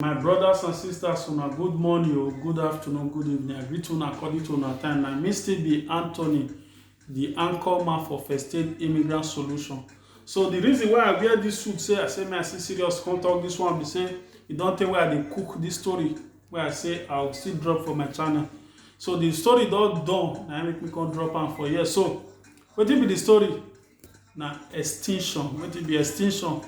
My brothers and sisters, una good morning or good afternoon, good evening. I greet una according to una time. I may still be Anthony, the anchor man for First Aid Immigrant Solution. So the reason why I wear this suit, say I see serious come talk this one, be say you don't tell where they cook this story, where I say I'll still drop for my channel. So the story don't done, I make me come drop am for here. So what be the story? Na extinction. What be extinction?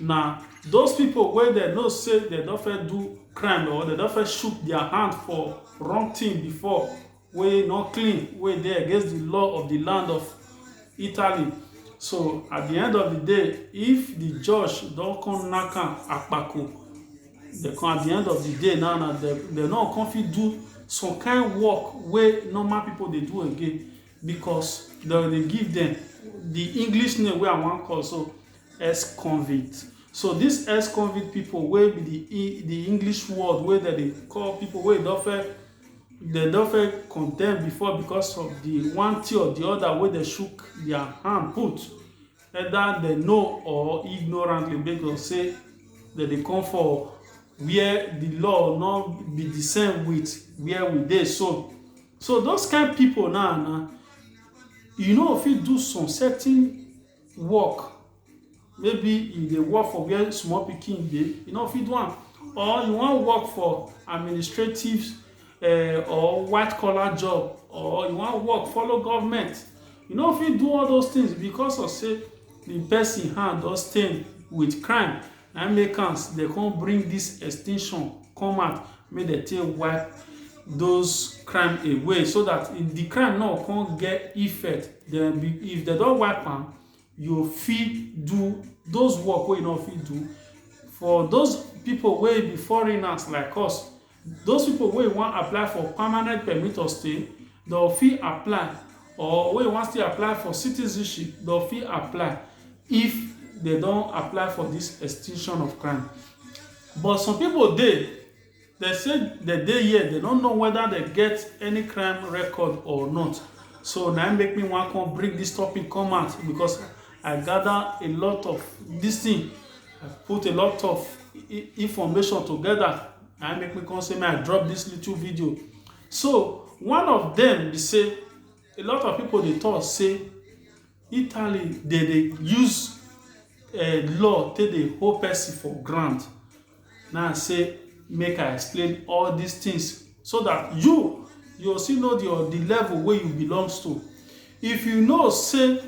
Now, those people where they know say they don't fit do crime or they don't fit shoot their hand for wrong thing before, wey not clean, wey dey against the law of the land of Italy. So at the end of the day, if the judge don't come knack am akpako, they come at the end of the day now they no come fit do some kind work wey normal people dey do again, because they give them the English name wey I wan call, so ex-convict. So this ex-convict people wey be the English word wey they call people wey they don't fit condemn before because of the one thing or the other wey they shook their hand put, either they know or ignorantly, because say that they come for where the law not be the same with where we dey. So those kind of people now you know, if you do some certain work, maybe you dey work for where small pikin dey, you know, if you do am, or you wan work for administrative or white collar job, or you wan work follow government, you know, if you do all those things because of say the person hand don stain with crime, and make am they come bring this extinction come out, make dem take wipe those crime away, so that if the crime no come get effect, then if they don wipe am, you fit do those work wey you no fit do. For those people wey be foreigners like us, those people wey wan apply for permanent permit of stay, they'll fit apply, or wey wan still apply for citizenship, they'll fit apply if they don apply for this extinction of crime. But some people dey, they say they dey here, they don't know whether they get any crime record or not. So na make me wan come bring this topic come out, because I gather a lot of this thing, I put a lot of information together, and make me come say, I drop this little video. So one of them be say, a lot of people dey talk say Italy they use law take dey hold person for ground. Now I say make I explain all these things so that you still know the level where you belongs to. If you know say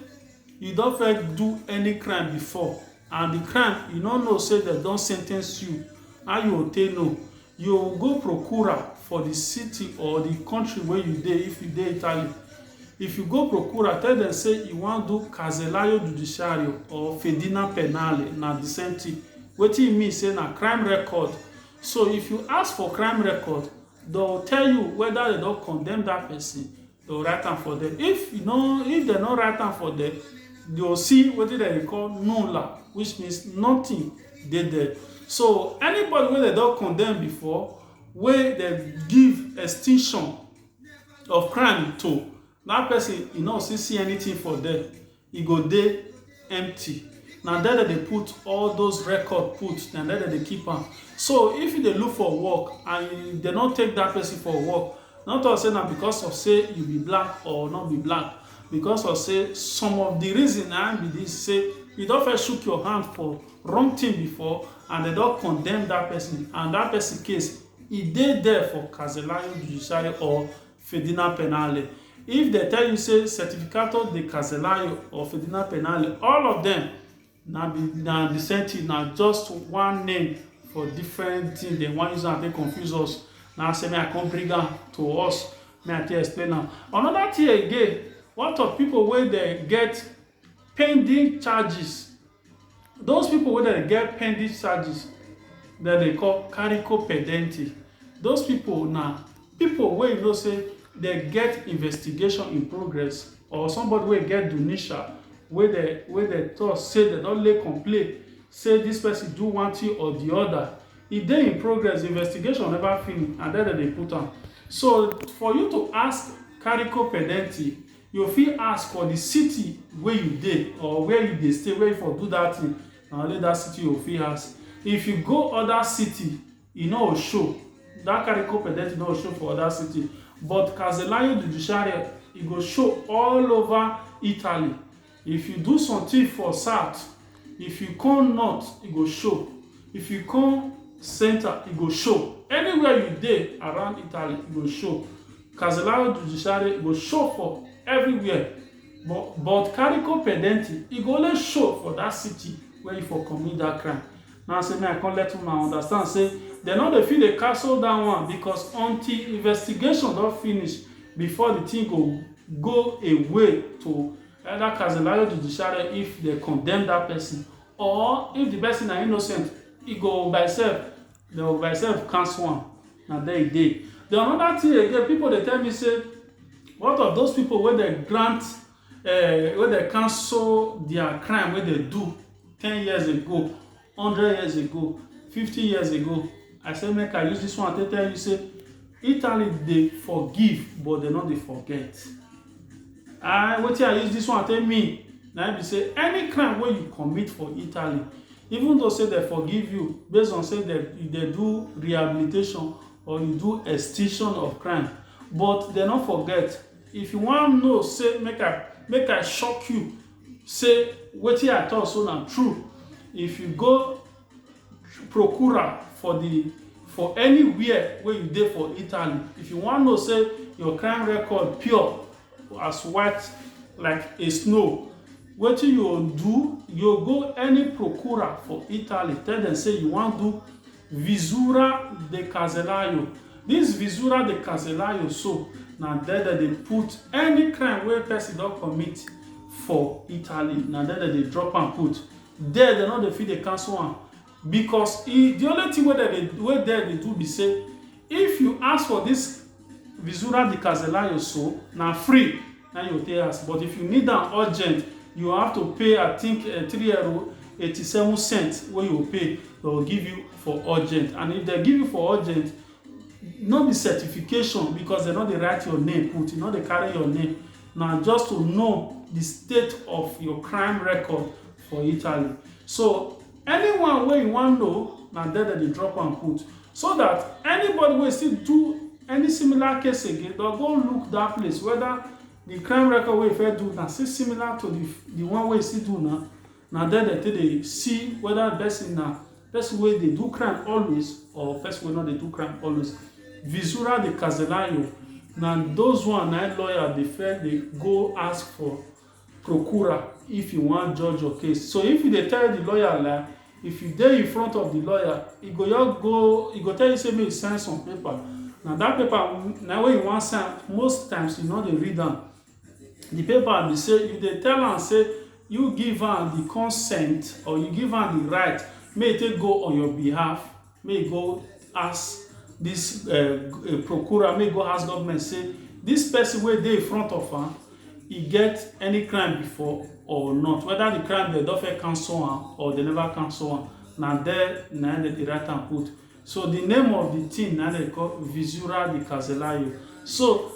you don't fit do any crime before, and the crime you don't know say they don't sentence you, how you will take know? You will go procura for the city or the country where you dey. If you dey Italy, if you go procura, tell them say you wan do casellario judiciario or fedina penale, na the same thing. Wetin e mean say na crime record. So if you ask for crime record, they'll tell you whether they don't condemn that person, they'll write am for them. If they don't write am for them, you'll see what they call nulla, which means nothing dey there. So anybody wey they don't condemn before, where they give extinction of crime to, that person, you know, see anything for them, e go dey empty. Now there they put all those record put, and there they keep am. So if they look for work and they don't take that person for work, not to say now because of say you be black or not be black, because of say some of the reason I be this, say you don't first shook your hand for wrong thing before, and they don't condemn that person, and that person case e dey there for casellario judiciario or fedina penale. If they tell you say certificato de casellario or fedina penale, all of them now the same thing, now just one name for different things. They want use and they confuse us. Now say me I come bring am to us, me I tell explain am. Another thing again, what of people where they get pending charges? Those people where they get pending charges that they call carico pendenti. Those people now, people where you know say they get investigation in progress, or somebody where get denuncia, where they talk say they don't lay complaint, say this person do one thing or the other. If they in progress, investigation never finish, and then they put on. So for you to ask carico pendenti, you fit ask for the city where you dey, or where you dey stay, where you for do that thing, na only that city you fit ask. If you go other city, e no show. Dat carico pedenti no show for other city, but Casellario Judiciario e go show all over Italy. If you do something for south, if you come north, e go show. If you come center, e go show. Anywhere you dey around Italy, e go show. Casellario Judiciario go show for everywhere. But carico pedenti, e go only show for that city where you for commit that crime. Now say me I can't let una understand say they no dey fit dey cancel that one, because until investigation don finish before the thing go away to either Casellario Judiciario if they condemn that person, or if the person na innocent, e go by self, they go by self cancel am. Na there e dey. The another thing again, people dey tell me say, what of those people wey dey grant wey dey cancel their crime wey dey do 10 years ago, 100 years ago, 50 years ago? I say make I use this one to tell you say Italy dey forgive but they no dey forget. Wetin I use this one tell me na be say any crime wey you commit for Italy, even though say they forgive you based on say you dey do rehabilitation or you do extinction of crime, but they no forget. If you wan know say make I shock you say wetin I talk so na true, if you go procura for anywhere wey you dey for Italy, if you wan know say your crime record pure as white like a snow, wetin you go do, you go any procura for Italy, tell them say you wan do visura de Casellario. This visura de Casellario so na there that they put any crime wey person don commit for Italy, na there that they drop am put. There they no dey fit dey cancel am, because the only thing wey there dey do be say if you ask for this visura de Casellario so na free na you take ask, but if you need am urgent, you have to pay I think €3.87 wey you pay, they will give you for urgent. And if they give you for urgent, no be certification, because they no dey write your name put, you no dey carry your name, na just to know the state of your crime record for Italy. So anyone wey you wan know, na there that they drop am put, so that anybody wey still do any similar case again, they'll go look that place whether the crime record wey you first do na still similar to the one wey you still do now. Na there they take dey see whether person na person wey dey do crime always or person wey no dey do crime always. Visura de Casellario, na those one na lawyer dey first dey go ask for procura if you wan judge your case. So if you dey tell the lawyer lie, if you dey in front of the lawyer, e go tell you say make you sign some paper. Na that paper na wey you wan sign, most times you no dey read am. The paper be say you dey tell am say you give am the consent, or you give am the right make e take go on your behalf, make e go ask this procura, make e go ask government say this person wey dey in front of am, e get any crime before or not, whether the crime dem don first cancel am or they never cancel am. Na there na dem dey write am put. So the name of the thing na dem call visura de Casellario. So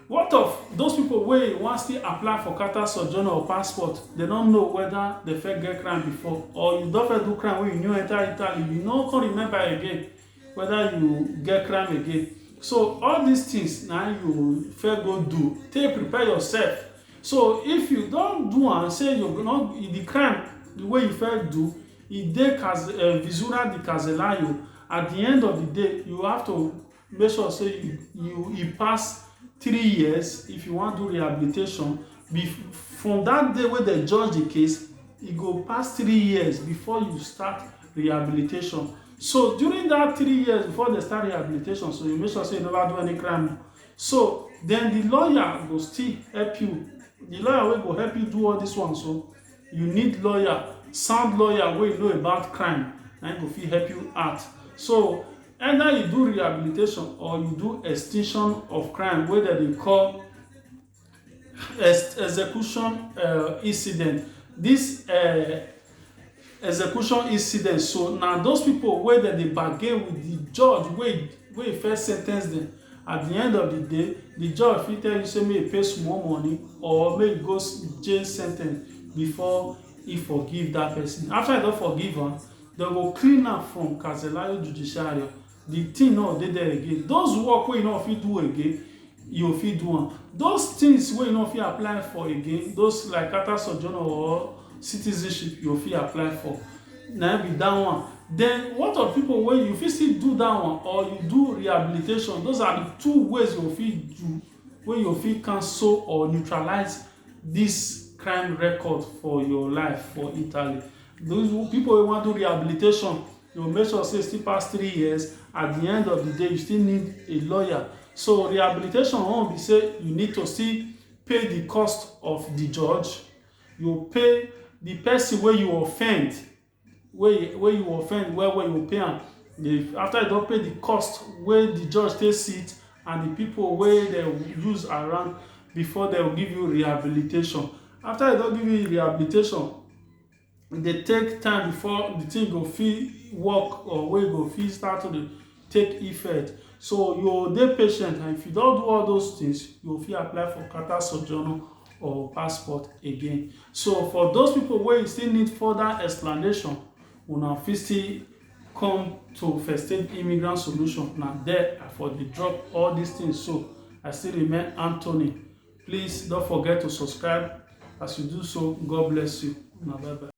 what of those people wey wan still apply for carta sojourner or passport, they don't know whether they first get crime before, or you don first do crime wey you new enter Italy, you no come remember again whether you get crime again. So all these things na you first go do, take prepare yourself. So if you don do am, say you no, the crime the way you first do, e dey visura de Casellario, at the end of the day you have to make sure say you pass 3 years if you wan do rehabilitation. From that day wey they judge the case, e go pass 3 years before you start rehabilitation. So during that 3 years before they start rehabilitation, so you make sure say you never do any crime. So then the lawyer go still help you. The lawyer wey go help you do all this one, so you need lawyer, sound lawyer wey know about crime, and go fit help you out. So either you do rehabilitation or you do extinction of crime, wey dem dey call execution incident. This execution incident, so na those people wey dem dey bargain with the judge wey first sen ten ce them. At the end of the day, the judge fit tell you say make you pay small money or make you go jail sen ten ce before he forgive that person. After he don forgive am, dem go clean am from Casellario Judiciario the thing no dey there again. Those work wey you no fit do again, you fit do am. Those things wey you no fit apply for again, those like character sojourner or citizenship, you fit apply for. Na be that one. Then what of people wey you fit still do that one, or you do rehabilitation? Those are the two ways you fit do wey you fit cancel or neutralize this crime record for your life for Italy. Those people wey wan do rehabilitation, you make sure say still pass 3 years. At the end of the day, you still need a lawyer. So rehabilitation won't be say you need to still pay the cost of the judge. You pay the person wey you offend, wey you offend well you pay am. After you don pay the cost wey the judge take sit and the people wey dem use around before dem give you rehabilitation. After dem don give you rehabilitation, e dey take time before the thing go fit work, or wey go fit start to dey take effect. So you dey patient, and if you don do all those things, you go fit apply for character sojourner or passport again. So for those people wey still need further explanation, una fit still come to First State Immigrant Solution. Na there I for dey drop all these things. So I still remain Anthony. Please don't forget to subscribe. As you do so, God bless you. Una bye bye.